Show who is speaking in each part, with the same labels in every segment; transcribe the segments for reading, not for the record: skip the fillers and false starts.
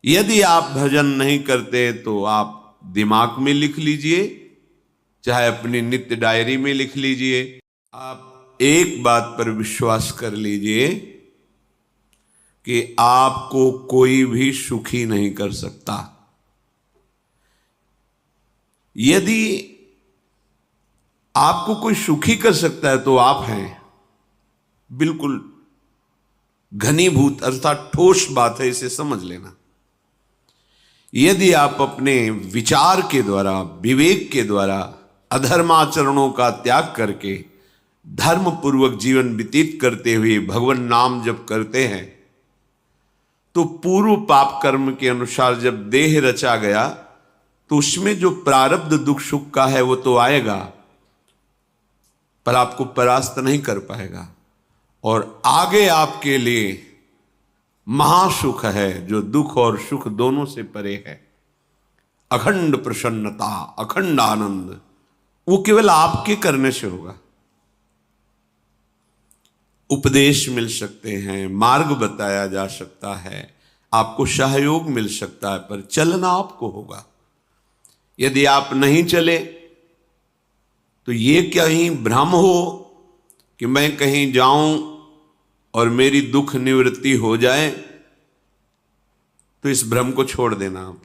Speaker 1: यदि आप भजन नहीं करते तो आप दिमाग में लिख लीजिए, चाहे अपनी नित्य डायरी में लिख लीजिए। आप एक बात पर विश्वास कर लीजिए कि आपको कोई भी सुखी नहीं कर सकता। यदि आपको कोई सुखी कर सकता है तो आप हैं। बिल्कुल घनीभूत अर्थात ठोस बात है, इसे समझ लेना। यदि आप अपने विचार के द्वारा, विवेक के द्वारा अधर्माचरणों का त्याग करके धर्म पूर्वक जीवन व्यतीत करते हुए भगवान नाम जप करते हैं, तो पूर्व पाप कर्म के अनुसार जब देह रचा गया तो उसमें जो प्रारब्ध दुख सुख का है वो तो आएगा, पर आपको परास्त नहीं कर पाएगा। और आगे आपके लिए महासुख है जो दुख और सुख दोनों से परे है। अखंड प्रसन्नता, अखंड आनंद, वो केवल आपके करने से होगा। उपदेश मिल सकते हैं, मार्ग बताया जा सकता है, आपको सहयोग मिल सकता है, पर चलना आपको होगा। यदि आप नहीं चले तो ये कहीं भ्रम हो कि मैं कहीं जाऊं और मेरी दुख निवृत्ति हो जाए, तो इस भ्रम को छोड़ देना आप।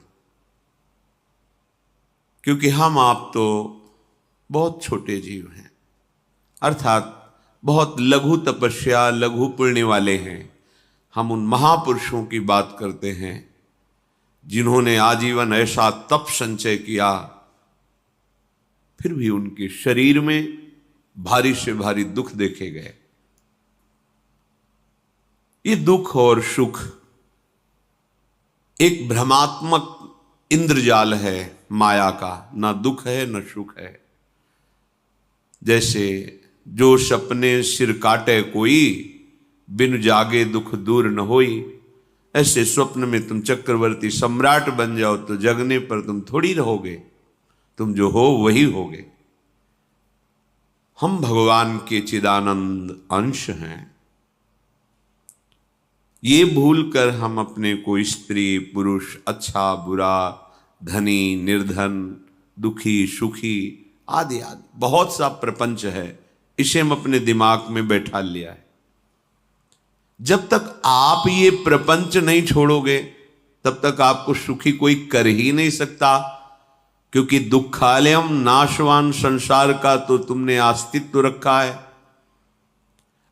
Speaker 1: क्योंकि हम आप तो बहुत छोटे जीव हैं, अर्थात बहुत लघु तपस्या, लघु पुण्य वाले हैं। हम उन महापुरुषों की बात करते हैं जिन्होंने आजीवन ऐसा तप संचय किया, फिर भी उनके शरीर में भारी से भारी दुख देखे गए। ये दुख और सुख एक भ्रमात्मक इंद्रजाल है माया का, ना दुख है न सुख है। जैसे जो सपने सिर काटे कोई, बिन जागे दुख दूर न होई। ऐसे स्वप्न में तुम चक्रवर्ती सम्राट बन जाओ तो जगने पर तुम थोड़ी रहोगे, तुम जो हो वही होगे। हम भगवान के चिदानंद अंश हैं। ये भूल कर हम अपने को स्त्री पुरुष, अच्छा बुरा, धनी निर्धन, दुखी सुखी आदि आदि बहुत सा प्रपंच है, इसे हम अपने दिमाग में बैठा लिया है। जब तक आप ये प्रपंच नहीं छोड़ोगे तब तक आपको सुखी कोई कर ही नहीं सकता। क्योंकि दुखालयम नाशवान संसार का तो तुमने अस्तित्व रखा है।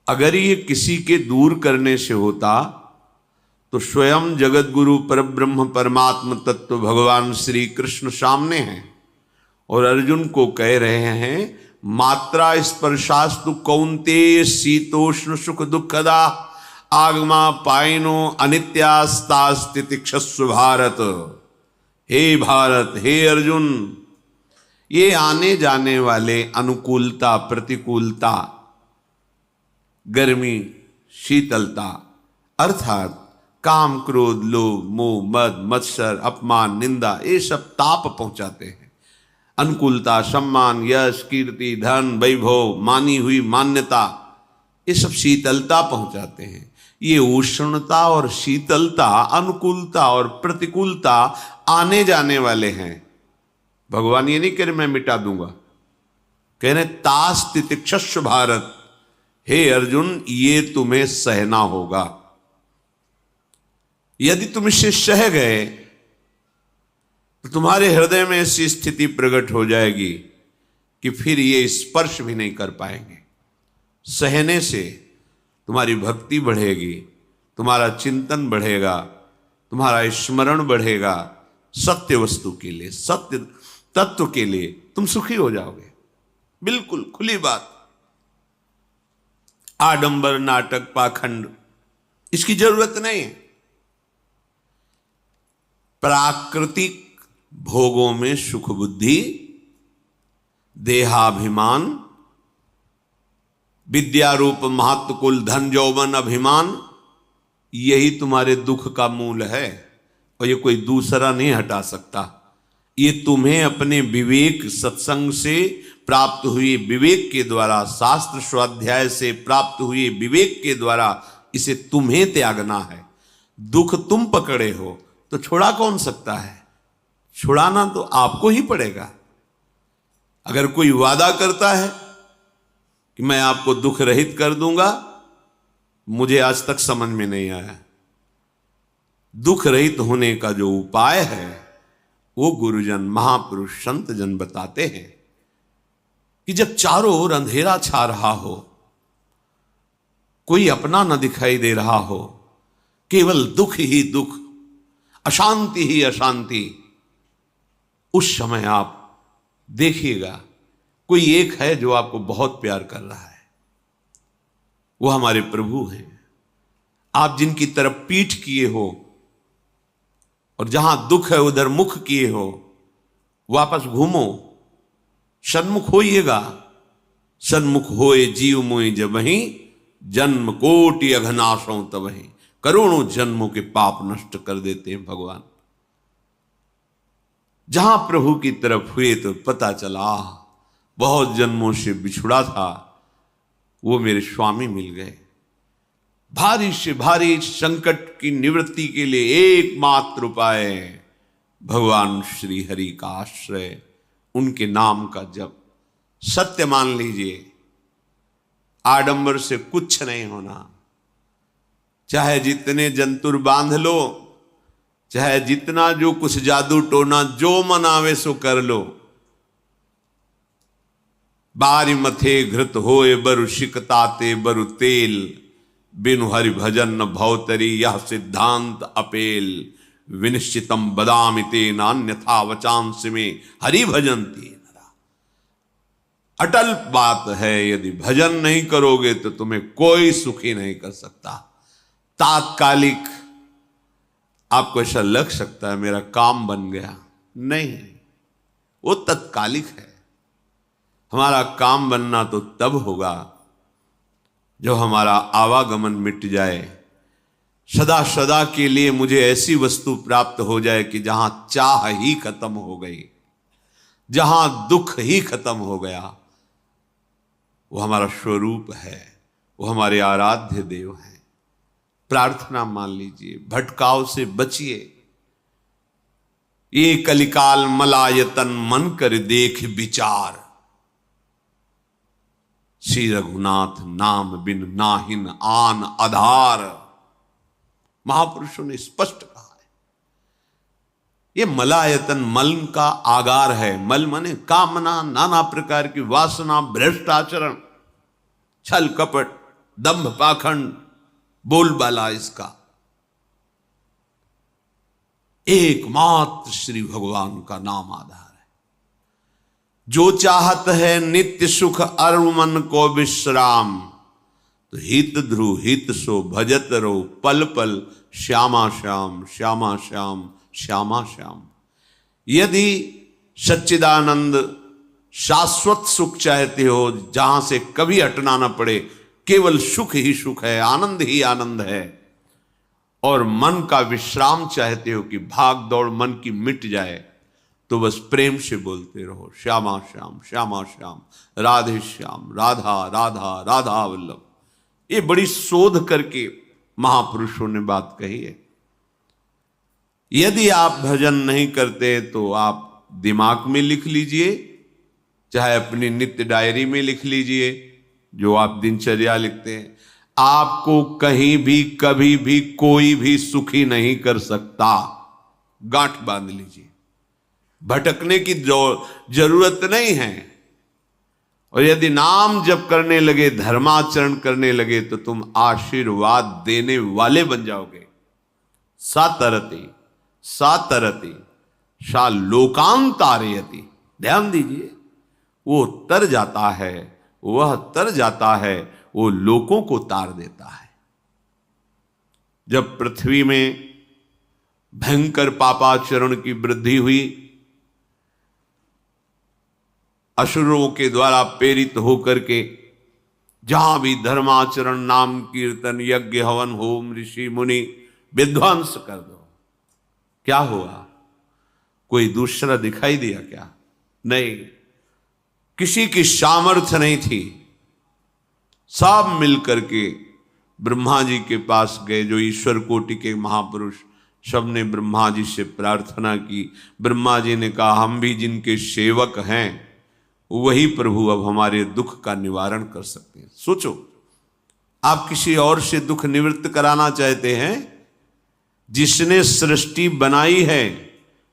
Speaker 1: अगर ये किसी के दूर करने से होता तो स्वयं जगत गुरु परब्रह्म परमात्म तत्व भगवान श्री कृष्ण सामने हैं और अर्जुन को कह रहे हैं, मात्रा स्पर्शास्तु कौन्तेय शीतोष्ण सुख दुखदा आगमा पायनो अनित्यास्तास्तितिक्षस्व भारत। हे भारत, हे अर्जुन, ये आने जाने वाले अनुकूलता प्रतिकूलता, गर्मी शीतलता, अर्थात काम क्रोध लोभ मोह मद मत्सर अपमान निंदा, ये सब ताप पहुंचाते हैं। अनुकूलता सम्मान यश कीर्ति धन वैभव, मानी हुई मान्यता, ये सब शीतलता पहुंचाते हैं। ये उष्णता और शीतलता, अनुकूलता और प्रतिकूलता आने जाने वाले हैं। भगवान ये नहीं कह रहे मैं मिटा दूंगा, कह रहे तास तितिक्षस्व भारत। हे अर्जुन, ये तुम्हें सहना होगा। यदि तुम इसे सह गए तो तुम्हारे हृदय में ऐसी स्थिति प्रकट हो जाएगी कि फिर ये स्पर्श भी नहीं कर पाएंगे। सहने से तुम्हारी भक्ति बढ़ेगी, तुम्हारा चिंतन बढ़ेगा, तुम्हारा स्मरण बढ़ेगा। सत्य वस्तु के लिए, सत्य तत्व के लिए तुम सुखी हो जाओगे। बिल्कुल खुली बात। आडंबर नाटक पाखंड इसकी जरूरत नहीं है। प्राकृतिक भोगों में सुख बुद्धि, देहाभिमान, विद्यारूप महत्व कुल धन यौवन अभिमान, यही तुम्हारे दुख का मूल है और ये कोई दूसरा नहीं हटा सकता। ये तुम्हें अपने विवेक सत्संग से प्राप्त हुए विवेक के द्वारा, शास्त्र स्वाध्याय से प्राप्त हुए विवेक के द्वारा इसे तुम्हें त्यागना है। दुख तुम पकड़े हो, तो छुड़ा कौन सकता है? छुड़ाना तो आपको ही पड़ेगा। अगर कोई वादा करता है कि मैं आपको दुख रहित कर दूंगा, मुझे आज तक समझ में नहीं आया। दुख रहित होने का जो उपाय है वो गुरुजन, महापुरुष, संत जन बताते हैं कि जब चारों ओर अंधेरा छा रहा हो, कोई अपना न दिखाई दे रहा हो, केवल दुख ही दुख, अशांति ही अशांति, उस समय आप देखिएगा कोई एक है जो आपको बहुत प्यार कर रहा है। वो हमारे प्रभु हैं। आप जिनकी तरफ पीठ किए हो और जहां दुख है उधर मुख किए हो, वापस घूमो, सन्मुख होइएगा। सन्मुख होए जीव मोहि जबहि, जन्म कोटि अघनाशों तबहि। करोड़ों जन्मों के पाप नष्ट कर देते हैं भगवान। जहां प्रभु की तरफ हुए तो पता चला बहुत जन्मों से बिछुड़ा था, वो मेरे स्वामी मिल गए। भारी से भारी संकट की निवृत्ति के लिए एकमात्र उपाय भगवान श्री हरि का आश्रय, उनके नाम का जप। सत्य मान लीजिए, आडंबर से कुछ नहीं होना। चाहे जितने जंतुर बांध लो, चाहे जितना जो कुछ जादू टोना जो मनावे सो कर लो, बारी मथे घृत होए बरु शिकताते बरु तेल, बिनु हरि भजन न भवतरी यह सिद्धांत अपेल। विनिश्चितम बदामि तेन अन्यथा वचांस में हरि भजन्ति नरा। अटल बात है, यदि भजन नहीं करोगे तो तुम्हें कोई सुखी नहीं कर सकता। तात्कालिक आपको ऐसा लग सकता है मेरा काम बन गया, नहीं, वो तत्कालिक है। हमारा काम बनना तो तब होगा जब हमारा आवागमन मिट जाए, सदा सदा के लिए मुझे ऐसी वस्तु प्राप्त हो जाए कि जहां चाह ही खत्म हो गई, जहां दुख ही खत्म हो गया। वो हमारा स्वरूप है, वो हमारे आराध्य देव हैं। प्रार्थना मान लीजिए, भटकाव से बचिए। ये कलिकाल मलायतन मन कर देख विचार, श्री रघुनाथ नाम बिन नाहिन आन आधार। महापुरुषों ने स्पष्ट कहा है। ये मलायतन मल का आगार है। मल माने कामना, नाना प्रकार की वासना, भ्रष्ट आचरण, छल कपट, दंभ पाखंड, बोलबाला, इसका एकमात्र श्री भगवान का नाम आधार है। जो चाहत है नित्य सुख अरु मन को विश्राम, तो हित ध्रुव हित सो भजत रो पल पल श्यामा श्याम श्यामा श्याम श्यामा श्याम। यदि सच्चिदानंद शाश्वत सुख चाहते हो, जहां से कभी हटना ना पड़े, केवल सुख ही सुख है, आनंद ही आनंद है, और मन का विश्राम चाहते हो कि भाग दौड़ मन की मिट जाए, तो बस प्रेम से बोलते रहो श्यामा श्याम श्यामा श्याम, राधे श्याम, राधा राधा राधा वल्लभ। ये बड़ी शोध करके महापुरुषों ने बात कही है। यदि आप भजन नहीं करते तो आप दिमाग में लिख लीजिए, चाहे अपनी नित्य डायरी में लिख लीजिए, जो आप दिनचर्या लिखते हैं। आपको कहीं भी कभी भी कोई भी सुखी नहीं कर सकता। गांठ बांध लीजिए, भटकने की जरूरत नहीं है। और यदि नाम जप करने लगे, धर्माचरण करने लगे, तो तुम आशीर्वाद देने वाले बन जाओगे। सातरति सातरति सा लोकांतारयति। ध्यान दीजिए, वो तर जाता है, वह तर जाता है, वो लोकों को तार देता है। जब पृथ्वी में भयंकर पापाचरण की वृद्धि हुई, असुरों के द्वारा प्रेरित होकर के जहां भी धर्माचरण, नाम कीर्तन, यज्ञ, हवन, होम, ऋषि मुनि विध्वंस कर दो, क्या हुआ? कोई दूसरा दिखाई दिया क्या? नहीं, किसी की सामर्थ्य नहीं थी। सब मिलकर के ब्रह्मा जी के पास गए, जो ईश्वर कोटि के महापुरुष सबने ब्रह्मा जी से प्रार्थना की। ब्रह्मा जी ने कहा हम भी जिनके सेवक हैं वही प्रभु अब हमारे दुख का निवारण कर सकते हैं। सोचो, आप किसी और से दुख निवृत्त कराना चाहते हैं, जिसने सृष्टि बनाई है,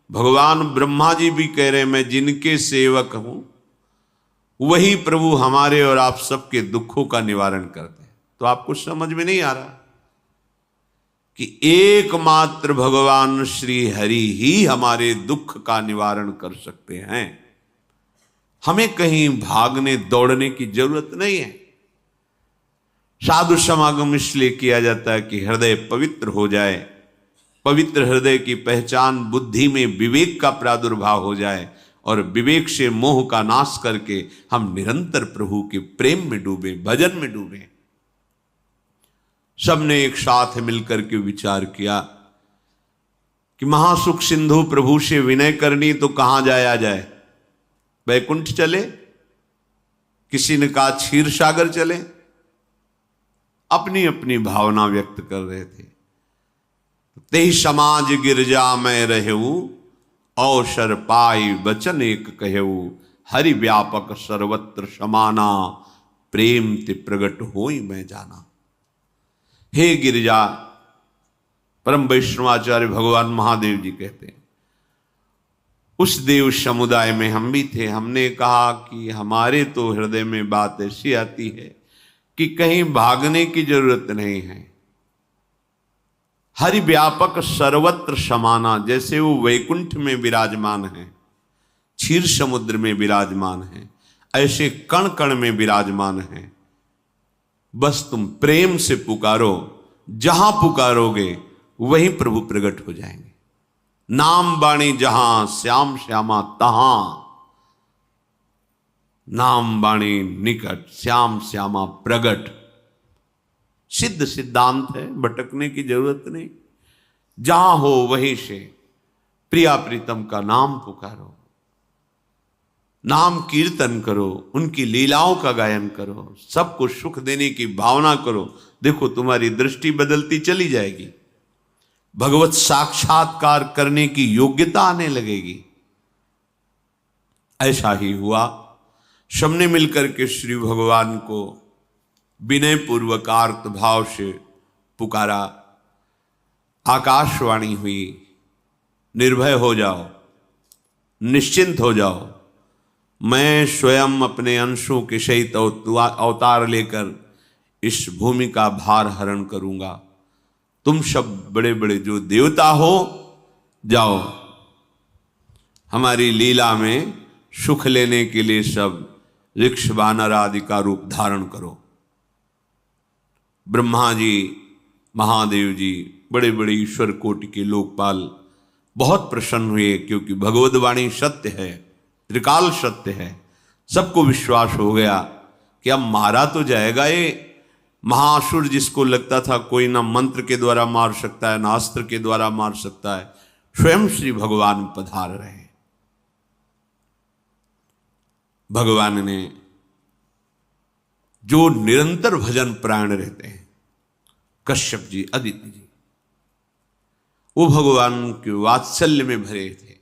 Speaker 1: भगवान ब्रह्मा जी भी कह रहे हैं मैं जिनके सेवक हूं वही प्रभु हमारे और आप सबके दुखों का निवारण करते हैं। तो आपको समझ में नहीं आ रहा कि एकमात्र भगवान श्री हरि ही हमारे दुख का निवारण कर सकते हैं। हमें कहीं भागने दौड़ने की जरूरत नहीं है। साधु समागम इसलिए किया जाता है कि हृदय पवित्र हो जाए, पवित्र हृदय की पहचान बुद्धि में विवेक का प्रादुर्भाव हो जाए और विवेक से मोह का नाश करके हम निरंतर प्रभु के प्रेम में डूबे, भजन में डूबे। सबने एक साथ मिलकर के विचार किया कि महासुख सिंधु प्रभु से विनय करनी तो कहां जाया जाए, वैकुंठ चले, किसी ने कहा क्षीर सागर चले, अपनी अपनी भावना व्यक्त कर रहे थे। तेहि समाज गिरजा में रहू, अवसर पाई वचन एक कहू, हरि व्यापक सर्वत्र समाना, प्रेम ते प्रगट होई मैं जाना। हे गिरिजा, परम वैष्णवाचार्य भगवान महादेव जी कहते हैं, उस देव समुदाय में हम भी थे। हमने कहा कि हमारे तो हृदय में बात ऐसी आती है कि कहीं भागने की जरूरत नहीं है। हरि व्यापक सर्वत्र समाना, जैसे वो वैकुंठ में विराजमान है, क्षीर समुद्र में विराजमान है, ऐसे कण कण में विराजमान है। बस तुम प्रेम से पुकारो, जहां पुकारोगे वहीं प्रभु प्रकट हो जाएंगे। नाम बाणी जहां श्याम श्यामा तहां, नाम बाणी निकट श्याम श्यामा प्रगट। सिद्ध सिद्धांत है, भटकने की जरूरत नहीं। जहां हो वहीं से प्रिया प्रीतम का नाम पुकारो, नाम कीर्तन करो, उनकी लीलाओं का गायन करो, सबको सुख देने की भावना करो। देखो तुम्हारी दृष्टि बदलती चली जाएगी, भगवत साक्षात्कार करने की योग्यता आने लगेगी। ऐसा ही हुआ। सबने मिलकर के श्री भगवान को विनय पूर्वक आर्त भाव से पुकारा। आकाशवाणी हुई, निर्भय हो जाओ, निश्चिंत हो जाओ, मैं स्वयं अपने अंशों के सहित अवतार लेकर इस भूमि का भार हरण करूंगा। तुम सब बड़े बड़े जो देवता हो, जाओ हमारी लीला में सुख लेने के लिए सब ऋक्ष वानर आदि का रूप धारण करो। ब्रह्मा जी, महादेव जी, बड़े बड़े ईश्वर कोटि के लोकपाल बहुत प्रसन्न हुए, क्योंकि भगवद वाणी सत्य है, त्रिकाल सत्य है। सबको विश्वास हो गया कि अब मारा तो जाएगा ये महासुर, जिसको लगता था कोई ना मंत्र के द्वारा मार सकता है ना अस्त्र के द्वारा मार सकता है। स्वयं श्री भगवान पधार रहे हैं। भगवान ने जो निरंतर भजन प्राण रहते हैं, कश्यप जी, अदिति जी, वो भगवान के वात्सल्य में भरे थे।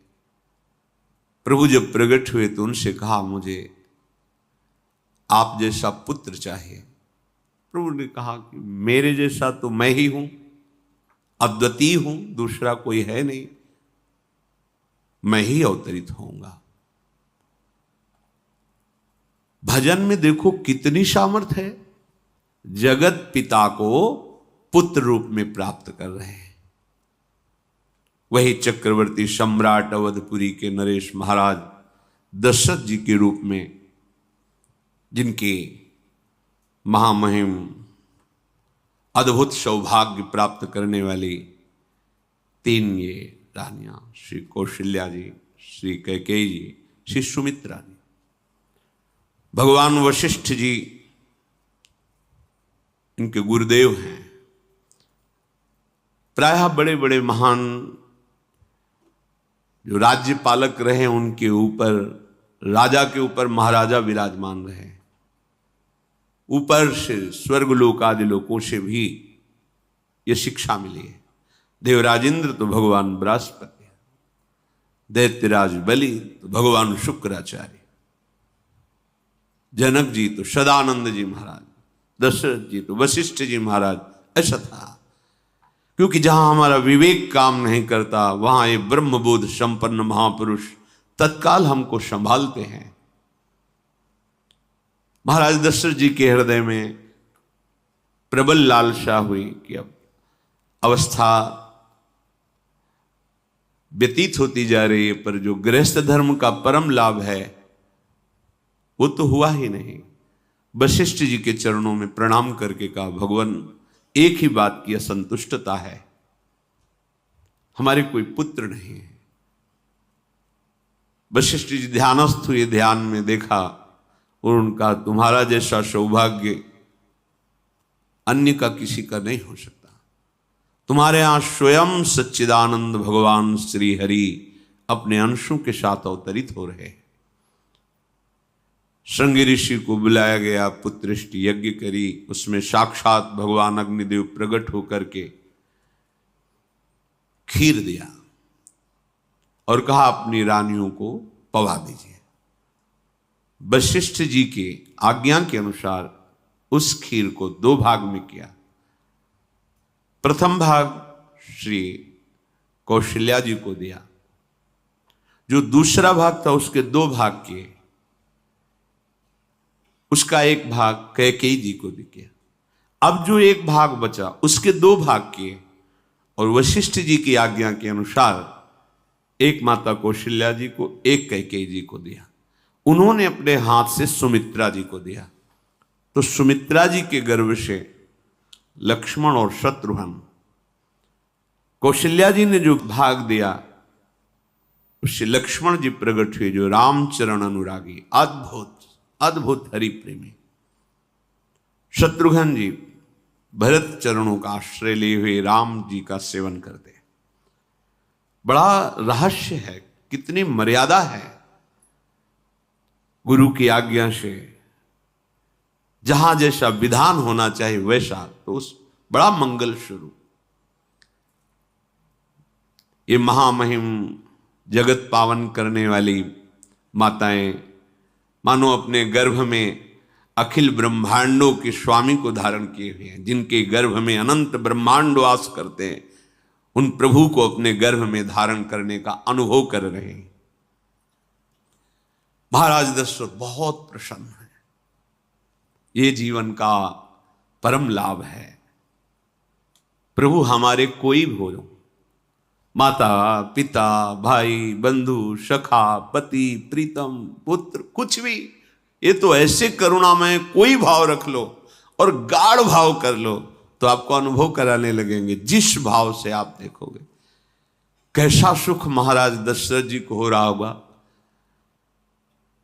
Speaker 1: प्रभु जब प्रकट हुए तो उनसे कहा मुझे आप जैसा पुत्र चाहिए। प्रभु ने कहा कि मेरे जैसा तो मैं ही हूं, अद्वितीय हूं, दूसरा कोई है नहीं, मैं ही अवतरित होऊंगा। भजन में देखो कितनी सामर्थ्य है। जगत पिता को पुत्र रूप में प्राप्त कर रहे हैं। वही चक्रवर्ती सम्राट अवधपुरी के नरेश महाराज दशरथ जी के रूप में, जिनकी महामहिम अद्भुत सौभाग्य प्राप्त करने वाली तीन ये रानियां, श्री कौशल्या जी, श्री कैकेयी जी, श्री सुमित्रा जी। भगवान वशिष्ठ जी इनके गुरुदेव हैं। प्रायः बड़े बड़े महान जो राज्य पालक रहे, उनके ऊपर, राजा के ऊपर महाराजा विराजमान रहे। ऊपर से स्वर्गलोक आदि लोकों से भी ये शिक्षा मिली है। देवराजेंद्र तो भगवान बृहस्पति, दैत्यराज बलि तो भगवान शुक्राचार्य, जनक जी तो सदानंद जी महाराज, दशरथ जी तो वशिष्ठ जी महाराज। ऐसा था, क्योंकि जहां हमारा विवेक काम नहीं करता वहां ये ब्रह्मबोध संपन्न महापुरुष तत्काल हमको संभालते हैं। महाराज दशरथ जी के हृदय में प्रबल लालसा हुई कि अब अवस्था व्यतीत होती जा रही है, पर जो गृहस्थ धर्म का परम लाभ है वो तो हुआ ही नहीं। वशिष्ठ जी के चरणों में प्रणाम करके कहा, भगवान एक ही बात की असंतुष्टता है, हमारे कोई पुत्र नहीं है। वशिष्ठ जी ध्यानस्थ हुए, ध्यान में देखा और उनका, तुम्हारा जैसा सौभाग्य अन्य का किसी का नहीं हो सकता। तुम्हारे यहां स्वयं सच्चिदानंद भगवान श्री हरि अपने अंशों के साथ अवतरित हो रहे हैं। श्रृंगी ऋषि को बुलाया गया, पुत्रेष्टि यज्ञ करी, उसमें साक्षात भगवान अग्निदेव प्रकट होकर के खीर दिया और कहा अपनी रानियों को पवा दीजिए। वशिष्ठ जी के आज्ञा के अनुसार उस खीर को 2 भाग में किया। प्रथम भाग श्री कौशल्या जी को दिया, जो दूसरा भाग था उसके 2 भाग किए, उसका 1 भाग कैकेयी जी को दिया। अब जो 1 भाग बचा उसके 2 भाग किए और वशिष्ठ जी की आज्ञा के अनुसार एक माता कौशल्या जी को, एक कैकेयी जी को दिया। उन्होंने अपने हाथ से सुमित्रा जी को दिया, तो सुमित्रा जी के गर्भ से लक्ष्मण और शत्रुघ्न, कौशल्या जी ने जो भाग दिया उससे लक्ष्मण जी प्रकट हुए, जो रामचरण अनुरागी, अद्भुत अद्भुत हरि प्रेमी। शत्रुघ्न जी भरत चरणों का आश्रय लिए हुए राम जी का सेवन करते। बड़ा रहस्य है, कितनी मर्यादा है। गुरु की आज्ञा से जहां जैसा विधान होना चाहिए वैसा, तो उस बड़ा मंगल शुरू। ये महामहिम जगत पावन करने वाली माताएं मानो अपने गर्भ में अखिल ब्रह्मांडों के स्वामी को धारण किए हुए हैं, जिनके गर्भ में अनंत ब्रह्मांड वास करते हैं, उन प्रभु को अपने गर्भ में धारण करने का अनुभव कर रहे हैं। महाराज दशरथ बहुत प्रसन्न है। ये जीवन का परम लाभ है। प्रभु हमारे कोई भी हो, माता पिता भाई बंधु सखा पति प्रीतम पुत्र, कुछ भी, ये तो ऐसे करुणामय कोई भाव रख लो और गाढ़ भाव कर लो तो आपको अनुभव कराने लगेंगे। जिस भाव से आप देखोगे कैसा सुख महाराज दशरथ जी को हो रहा होगा,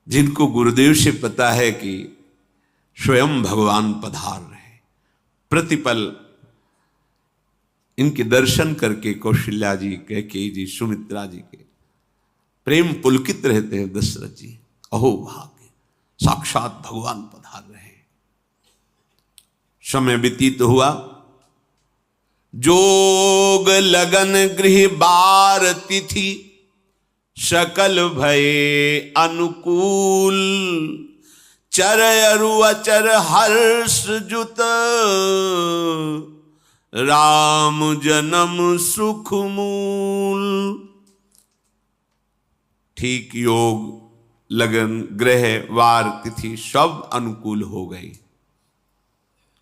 Speaker 1: जिनको गुरुदेव से पता है कि स्वयं भगवान पधार रहे। प्रतिपल इनके दर्शन करके कौशल्या जी, कैकेयी जी, सुमित्रा जी के प्रेम पुलकित रहते हैं। दशरथ जी, अहो भाग्य, साक्षात भगवान पधार रहे। समय व्यतीत हुआ, जोग लगन गृह बार तिथि, सकल भये अनुकूल, चर अरु अचर हर्ष जुत, राम जन्म सुख मूल। ठीक योग लगन ग्रह वार तिथि सब अनुकूल हो गई।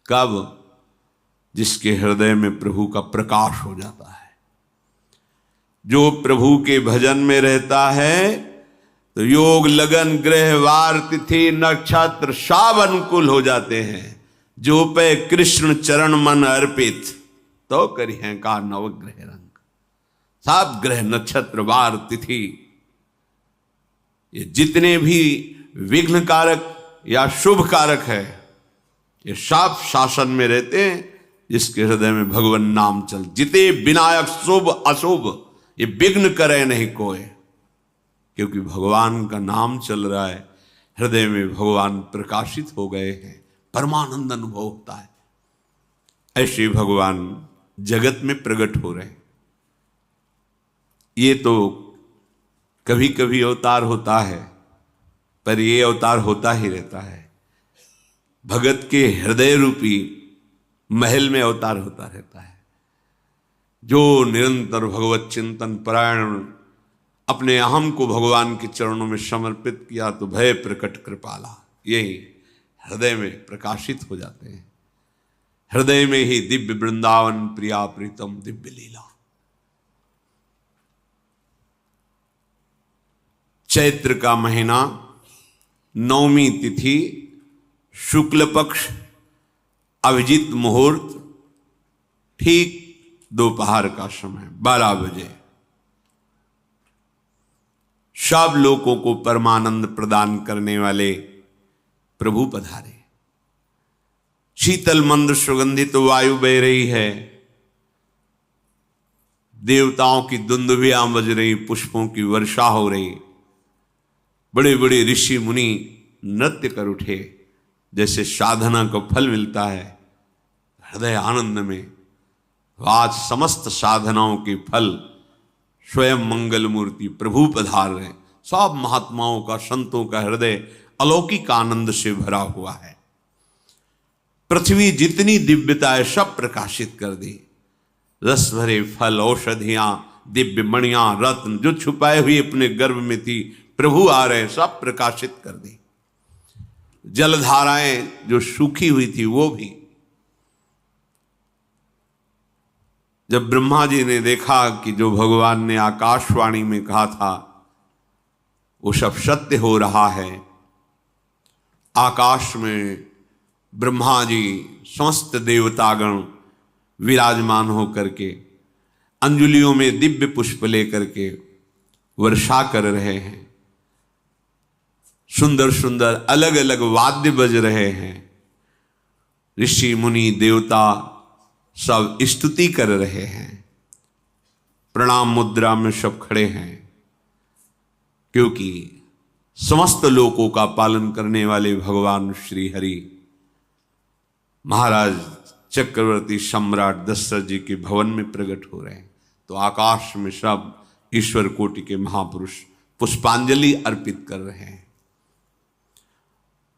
Speaker 1: कब? जिसके हृदय में प्रभु का प्रकाश हो जाता है। जो प्रभु के भजन में रहता है तो योग लगन ग्रह वार तिथि नक्षत्र सब अनुकूल हो जाते हैं। जो पे कृष्ण चरण मन अर्पित, तो करी हैं का नवग्रह रंग। सब ग्रह नक्षत्र वार तिथि, ये जितने भी विघ्न कारक या शुभ कारक है, ये सब शासन में रहते हैं जिसके हृदय में भगवान नाम चल। जिते विनायक शुभ अशुभ, ये विघ्न करे नहीं कोई, क्योंकि भगवान का नाम चल रहा है, हृदय में भगवान प्रकाशित हो गए हैं, परमानंद अनुभव होता है। ऐसे भगवान जगत में प्रकट हो रहे हैं। ये तो कभी कभी अवतार होता है, पर ये अवतार होता ही रहता है। भगत के हृदय रूपी महल में अवतार होता रहता है। जो निरंतर भगवत चिंतन परायण अपने अहम को भगवान के चरणों में समर्पित किया तो भय प्रकट कृपाला, यही हृदय में प्रकाशित हो जाते हैं। हृदय में ही दिव्य वृंदावन प्रिया प्रीतम दिव्य लीला। चैत्र का महीना, नवमी तिथि, शुक्ल पक्ष, अभिजीत मुहूर्त, ठीक दोपहर का समय 12 बजे सब लोगों को परमानंद प्रदान करने वाले प्रभु पधारे। शीतल मंद सुगंधित वायु बह रही है, देवताओं की दुंदुभियां बज रही, पुष्पों की वर्षा हो रही, बड़े बड़े ऋषि मुनि नृत्य कर उठे। जैसे साधना को फल मिलता है हृदय आनंद में, आज समस्त साधनाओं के फल स्वयं मंगल मूर्ति प्रभु पधार रहे। सब महात्माओं का, संतों का हृदय अलौकिक आनंद से भरा हुआ है। पृथ्वी जितनी दिव्यता है सब प्रकाशित कर दी। रस भरे फल, औषधियां, दिव्य मणियां, रत्न जो छुपाए हुए अपने गर्भ में थी, प्रभु आ रहे, सब प्रकाशित कर दी। जलधाराएं जो सूखी हुई थी वो भी। जब ब्रह्मा जी ने देखा कि जो भगवान ने आकाशवाणी में कहा था वो सब सत्य हो रहा है, आकाश में ब्रह्मा जी समस्त देवतागण विराजमान होकर के अंजलियों में दिव्य पुष्प लेकर के वर्षा कर रहे हैं। सुंदर सुंदर अलग अलग वाद्य बज रहे हैं। ऋषि मुनि देवता सब स्तुति कर रहे हैं। प्रणाम मुद्रा में सब खड़े हैं, क्योंकि समस्त लोकों का पालन करने वाले भगवान श्री हरि महाराज चक्रवर्ती सम्राट दशरथ जी के भवन में प्रकट हो रहे हैं। तो आकाश में सब ईश्वर कोटि के महापुरुष पुष्पांजलि अर्पित कर रहे हैं।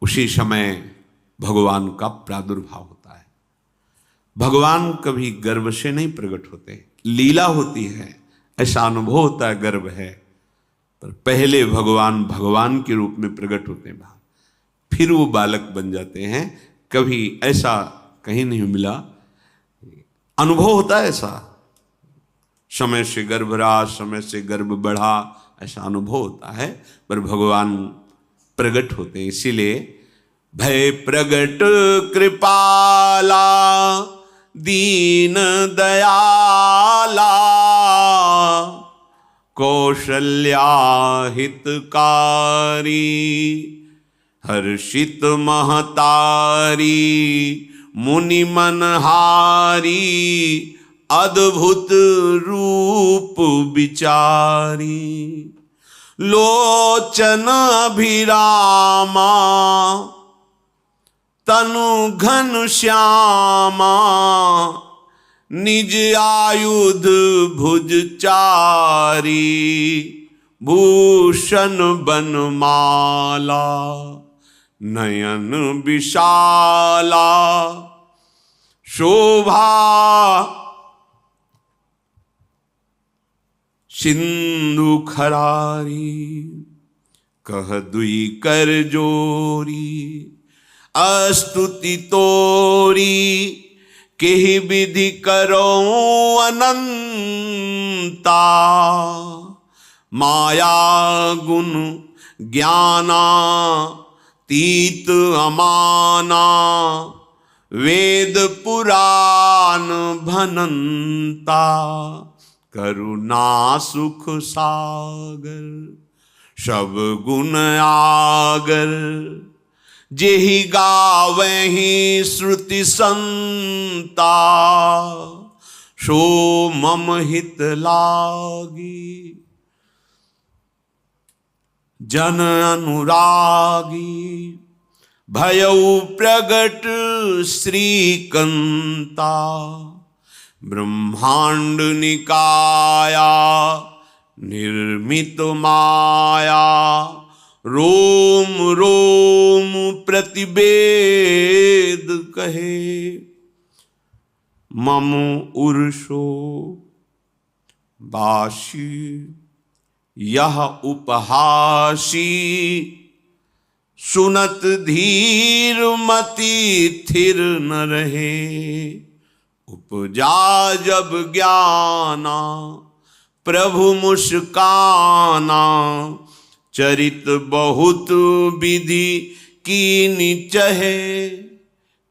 Speaker 1: उसी समय भगवान का प्रादुर्भाव होता है। भगवान कभी गर्भ से नहीं प्रकट होते, लीला होती है, ऐसा अनुभव होता है गर्भ है, पर पहले भगवान भगवान के रूप में प्रकट होते हैं, फिर वो बालक बन जाते हैं। कभी ऐसा कहीं नहीं मिला, अनुभव होता है ऐसा, समय से गर्भ रहा, समय से गर्भ बढ़ा, ऐसा अनुभव होता है, पर भगवान प्रकट होते हैं। इसीलिए भय प्रगट कृपाला दीन दयाला कौशल्या हितकारी हर्षित महतारी मुनि मनहारी अद्भुत रूप विचारी लोचन अभिरामा तनु घन श्यामा निज आयुध भुज चारी भूषण बनमाला नयन विशाला शोभा सिंधु खरारी कह दुई कर जोरी अस्तुति तोरी केहि विधि करो अनंता माया गुण ज्ञाना तीत अमाना वेद पुराण भनंता करुणा सुख सागर सब गुण आगर जेहि गावहि श्रुति संता सो मम हित लागी जन अनुरागी भयउ प्रगट श्रीकंता ब्रह्मांड निकाया निर्मित माया रोम रोम प्रतिवेद कहे, मम उर्षो बाशी यह उपहासी, सुनत धीर मति थिर न रहे, उपजा जब ज्ञाना प्रभु मुस्काना, चरित बहुत विधि कीनि चहे,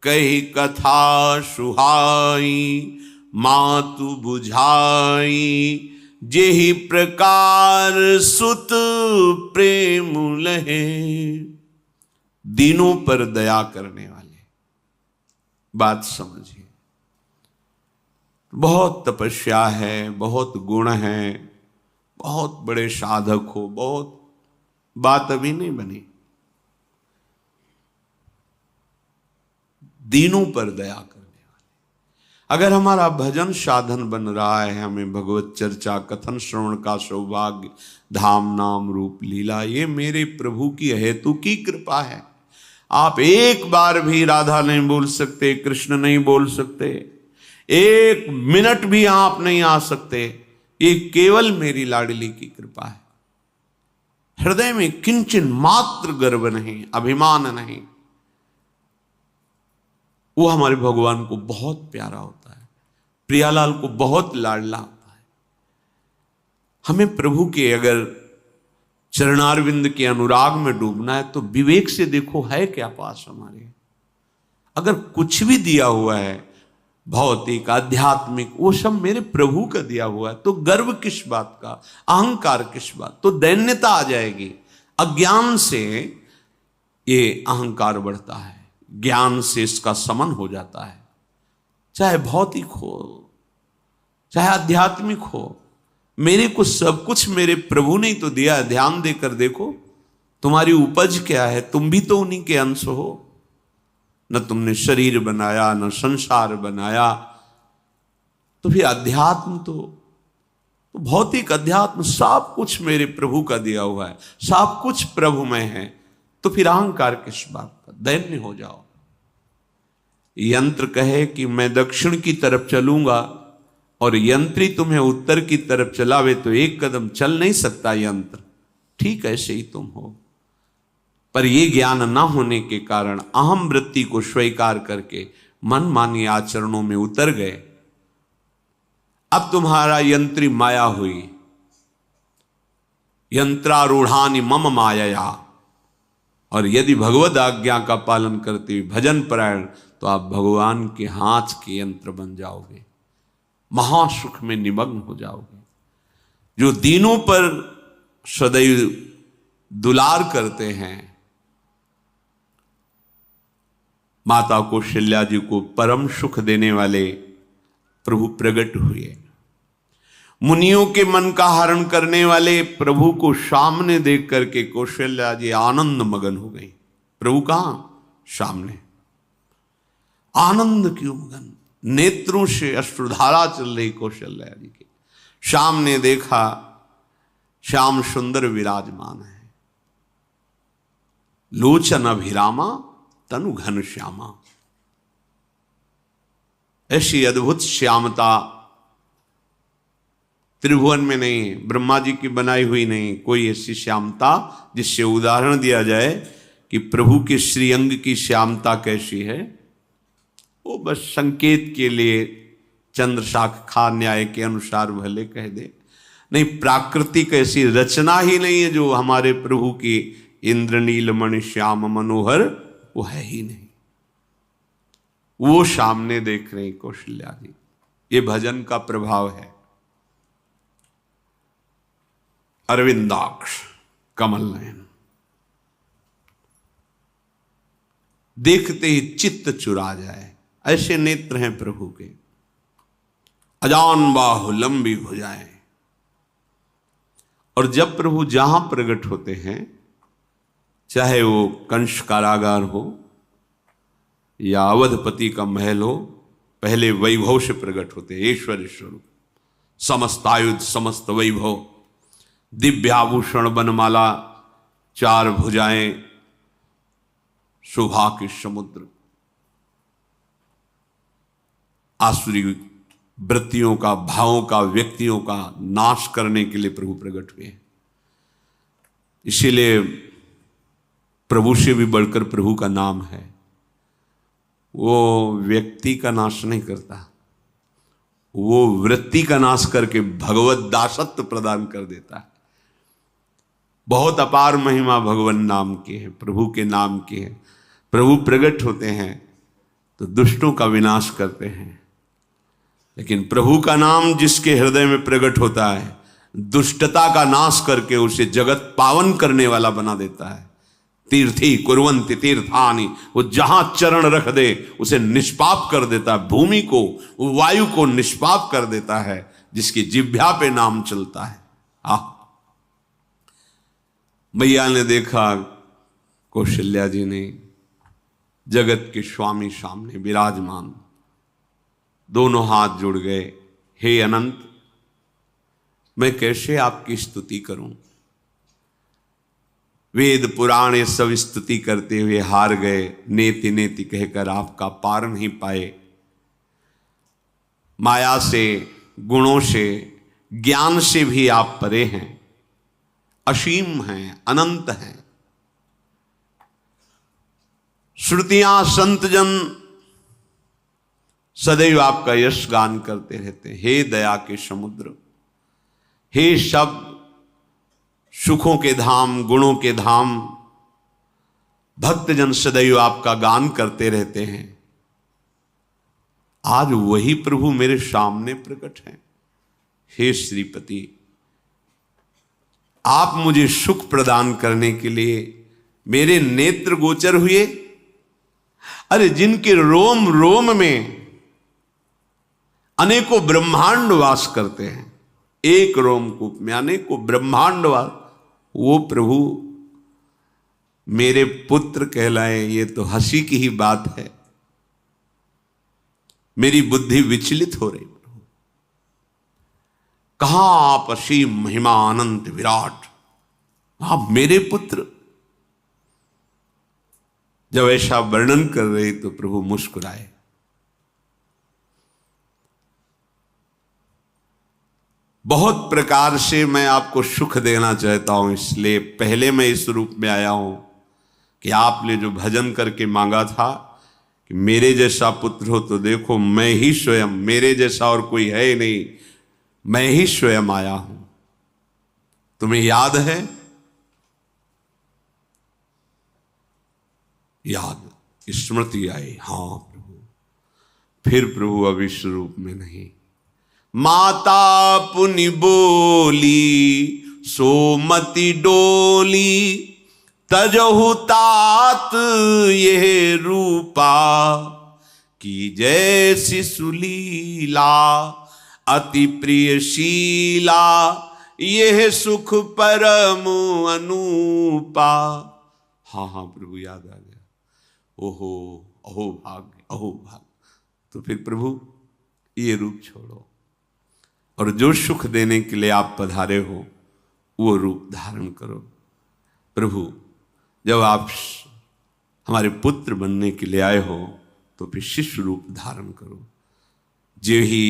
Speaker 1: कही कथा सुहाई मातु बुझाई, जेहि प्रकार सुत प्रेम लहे। दीनों पर दया करने वाले, बात समझिए। बहुत तपस्या है, बहुत गुण है, बहुत बड़े साधक हो, बहुत बात अभी नहीं बनी। दीनों पर दया करने वाले। अगर हमारा भजन साधन बन रहा है, हमें भगवत चर्चा कथन श्रवण का सौभाग्य, धाम नाम रूप लीला, ये मेरे प्रभु की हेतु की कृपा है। आप एक बार भी राधा नहीं बोल सकते, कृष्ण नहीं बोल सकते, एक मिनट भी आप नहीं आ सकते, ये केवल मेरी लाडली की कृपा है। हृदय में किंचन मात्र गर्व नहीं, अभिमान नहीं। वो हमारे भगवान को बहुत प्यारा होता है, प्रियालाल को बहुत लाडला होता है। हमें प्रभु के अगर चरणारविंद के अनुराग में डूबना है तो विवेक से देखो है क्या पास हमारे। अगर कुछ भी दिया हुआ है भौतिक आध्यात्मिक, वो सब मेरे प्रभु का दिया हुआ है, तो गर्व किस बात का, अहंकार किस बात, तो दैन्यता आ जाएगी। अज्ञान से ये अहंकार बढ़ता है, ज्ञान से इसका समन हो जाता है। चाहे भौतिक हो चाहे आध्यात्मिक हो, मेरे को सब कुछ मेरे प्रभु ने तो दिया है। ध्यान देकर देखो तुम्हारी उपज क्या है, तुम भी तो उन्हीं के अंश हो। न तुमने शरीर बनाया, न संसार बनाया, तो फिर अध्यात्म तो भौतिक अध्यात्म सब कुछ मेरे प्रभु का दिया हुआ है, सब कुछ प्रभु में है, तो फिर अहंकार किस बात का, दैन्य हो जाओ। यंत्र कहे कि मैं दक्षिण की तरफ चलूंगा और यंत्री तुम्हें उत्तर की तरफ चलावे तो एक कदम चल नहीं सकता यंत्र, ठीक ऐसे ही तुम हो। पर यह ज्ञान ना होने के कारण अहम वृत्ति को स्वीकार करके मनमानी आचरणों में उतर गए। अब तुम्हारा यंत्री माया हुई, यंत्रारूढ़ानि मम मायया। और यदि भगवद आज्ञा का पालन करते हुए भजन परायण, तो आप भगवान के हाथ के यंत्र बन जाओगे, महासुख में निमग्न हो जाओगे। जो दीनों पर सदैव दुलार करते हैं, माता कौशल्या जी को परम सुख देने वाले प्रभु प्रकट हुए। मुनियों के मन का हरण करने वाले प्रभु को सामने देख करके कौशल्या जी आनंद मगन हो गई। प्रभु कहां? सामने। आनंद क्यों मगन? नेत्रों से अश्रुधारा चल रही कौशल्या जी के सामने देखा, श्याम सुंदर विराजमान है, लोचन अभिरामा तनु घन श्यामा। ऐसी अद्भुत श्यामता त्रिभुवन में नहीं, ब्रह्मा जी की बनाई हुई नहीं कोई ऐसी श्यामता जिससे उदाहरण दिया जाए कि प्रभु के श्रीअंग की श्यामता कैसी है। वो बस संकेत के लिए चंद्र शाखा न्याय के अनुसार भले कह दे, नहीं प्राकृतिक ऐसी रचना ही नहीं है जो हमारे प्रभु की इंद्रनील मणि श्याम मनोहर, वो है ही नहीं। वो सामने देख रहे कौशल्या जी। ये भजन का प्रभाव है। अरविंदाक्ष कमल नयन, देखते ही चित्त चुरा जाए, ऐसे नेत्र हैं प्रभु के। अजान बाहु लंबी भुजाएं। और जब प्रभु जहां प्रकट होते हैं, चाहे वो कंस कारागार हो या अवधपति का महल हो, पहले वैभव से प्रकट होते हैं। ऐश्वर्य स्वरूप, समस्त आयुध समस्त वैभव। दिव्याभूषण बनमाला, 4 भुजाएं, शोभा के समुद्र, आसुरी वृत्तियों का, भावों का, व्यक्तियों का नाश करने के लिए प्रभु प्रकट हुए। इसीलिए प्रभु से भी बढ़कर प्रभु का नाम है। वो व्यक्ति का नाश नहीं करता, वो वृत्ति का नाश करके भगवत दासत्व प्रदान कर देता है। बहुत अपार महिमा भगवान नाम की है, प्रभु के नाम की है। प्रभु प्रकट होते हैं तो दुष्टों का विनाश करते हैं, लेकिन प्रभु का नाम जिसके हृदय में प्रकट होता है, दुष्टता का नाश करके उसे जगत पावन करने वाला बना देता है। तीर्थी कुर्वन्ति तीर्थानि, वो जहां चरण रख दे उसे निष्पाप कर देता है। भूमि को, वायु को निष्पाप कर देता है जिसकी जिह्वा पे नाम चलता है। मैया ने देखा, कौशल्या जी ने, जगत के स्वामी सामने विराजमान, दोनों हाथ जुड़ गए। हे अनंत, मैं कैसे आपकी स्तुति करूं? वेद पुराण ये सब स्तुति करते हुए हार गए। नेति नेति कहकर आपका पार नहीं पाए। माया से, गुणों से, ज्ञान से भी आप परे हैं, असीम हैं, अनंत हैं। श्रुतियां, संतजन सदैव आपका यश गान करते रहते हैं। हे दया के समुद्र, हे शब्द, सुखों के धाम, गुणों के धाम, भक्तजन सदैव आपका गान करते रहते हैं। आज वही प्रभु मेरे सामने प्रकट हैं। हे श्रीपति, आप मुझे सुख प्रदान करने के लिए मेरे नेत्र गोचर हुए। अरे जिनके रोम रोम में अनेकों ब्रह्मांड वास करते हैं, एक रोमकूप में अनेकों ब्रह्मांड वास, वो प्रभु मेरे पुत्र कहलाए, ये तो हंसी की ही बात है। मेरी बुद्धि विचलित हो रही। प्रभु कहां आप असीम महिमा अनंत विराट, आप मेरे पुत्र। जब ऐसा वर्णन कर रहे तो प्रभु मुस्कुराए। बहुत प्रकार से मैं आपको सुख देना चाहता हूं, इसलिए पहले मैं इस रूप में आया हूं कि आपने जो भजन करके मांगा था कि मेरे जैसा पुत्र हो, तो देखो मैं ही स्वयं, मेरे जैसा और कोई है ही नहीं, मैं ही स्वयं आया हूं। तुम्हें याद है? याद, स्मृति आई। हाँ प्रभु। फिर प्रभु अब इस रूप में नहीं। माता पुनि बोली सोमति डोली, तजहु तात ये रूपा, की जैसी सुलीला अति प्रियशीला, यह सुख परम अनूपा। हाँ हाँ प्रभु, याद आ गया। ओहो, अहो भाग्य, अहो भाग्य। तो फिर प्रभु ये रूप छोड़ो और जो सुख देने के लिए आप पधारे हो वो रूप धारण करो। प्रभु जब आप हमारे पुत्र बनने के लिए आए हो तो फिर शिष्य रूप धारण करो। जो ही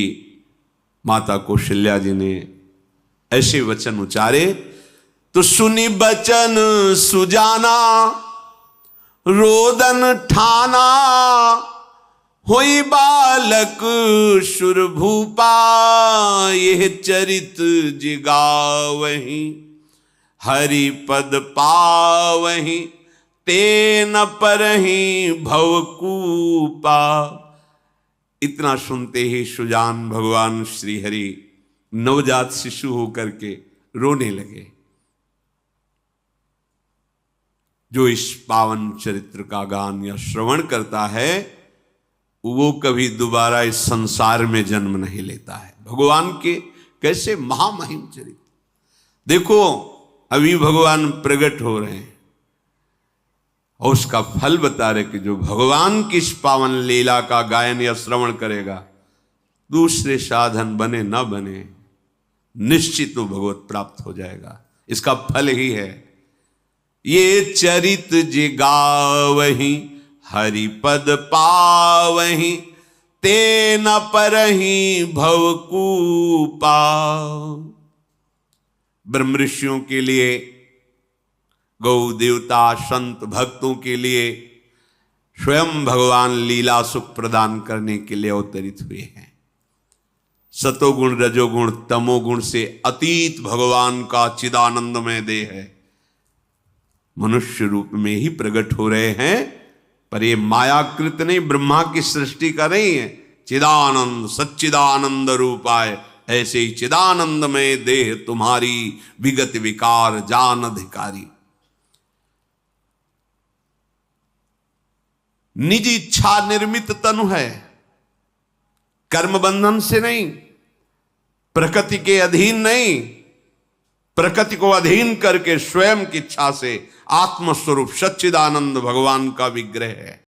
Speaker 1: माता कौशल्या जी ने ऐसे वचन उचारे तो सुनी बचन सुजाना, रोदन ठाना, होई बालक सुरभूपा, यह चरित जिगावहीं, हरि पद पावहीं, तेन परहीं भवकूपा। इतना सुनते ही सुजान भगवान श्री हरि नवजात शिशु होकर के रोने लगे। जो इस पावन चरित्र का गान या श्रवण करता है वो कभी दोबारा इस संसार में जन्म नहीं लेता है। भगवान के कैसे महामहिम चरित्र देखो, अभी भगवान प्रकट हो रहे हैं और उसका फल बता रहे कि जो भगवान की इस पावन लीला का गायन या श्रवण करेगा, दूसरे साधन बने न बने, निश्चित वो भगवत प्राप्त हो जाएगा। इसका फल ही है। ये चरित जे गावहीं हरिपद पावहीं, ते न परहीं भवकूपा। ब्रह्म ऋषियों के लिए, गौ देवता संत भक्तों के लिए स्वयं भगवान लीला सुख प्रदान करने के लिए अवतरित हुए हैं। सतोगुण रजोगुण तमोगुण से अतीत भगवान का चिदानंदमय देह है, मनुष्य रूप में ही प्रकट हो रहे हैं। पर ये मायाकृत नहीं, ब्रह्मा की सृष्टि का नहीं है। चिदानंद सच्चिदानंद रूपाय, ऐसे ही चिदानंदमय देह तुम्हारी विगत विकार जान अधिकारी। निज इच्छा निर्मित तनु है, कर्म बंधन से नहीं, प्रकृति के अधीन नहीं, प्रकृति को अधीन करके स्वयं की इच्छा से आत्मस्वरूप सच्चिदानंद भगवान का विग्रह है।